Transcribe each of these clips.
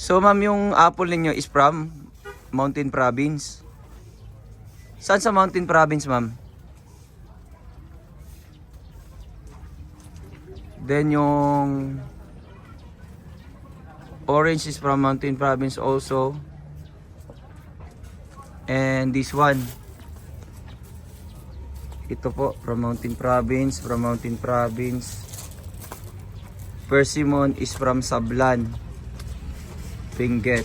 So ma'am, yung apple ninyo is from Mountain Province. Saan sa Mountain Province, ma'am? Then yung orange is from Mountain Province also. And this one, ito po from Mountain Province, Persimmon is from Sablan, Benguet.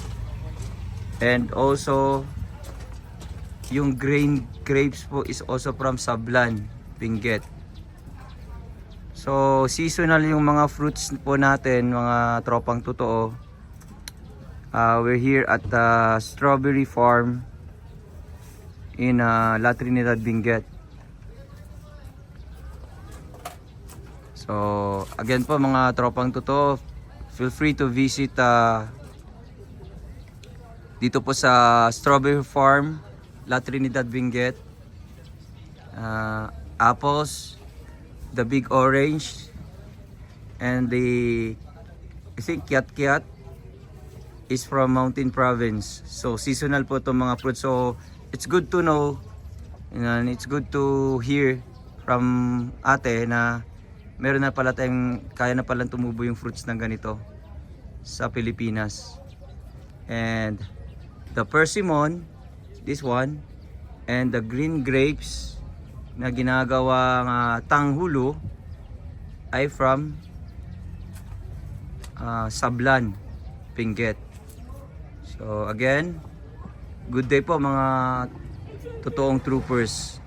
And also yung grain grapes po is also from Sablan, Benguet. So seasonal yung mga fruits po natin, mga tropang totoo. We're here at the strawberry farm in La Trinidad, Benguet. So again po mga tropang totoo, feel free to visit dito po sa strawberry farm, La Trinidad, Benguet. Apples, the big orange, and the I think kiat is from Mountain Province. So seasonal po itong mga fruits. So it's good to know, and it's good to hear from ate na meron na pala tayong, kaya na palang tumubo yung fruits ng ganito sa Pilipinas. And the persimmon, this one, and the green grapes na ginagawang tanghulo ay from Sablan, Benguet. So again, good day po mga totoong troopers.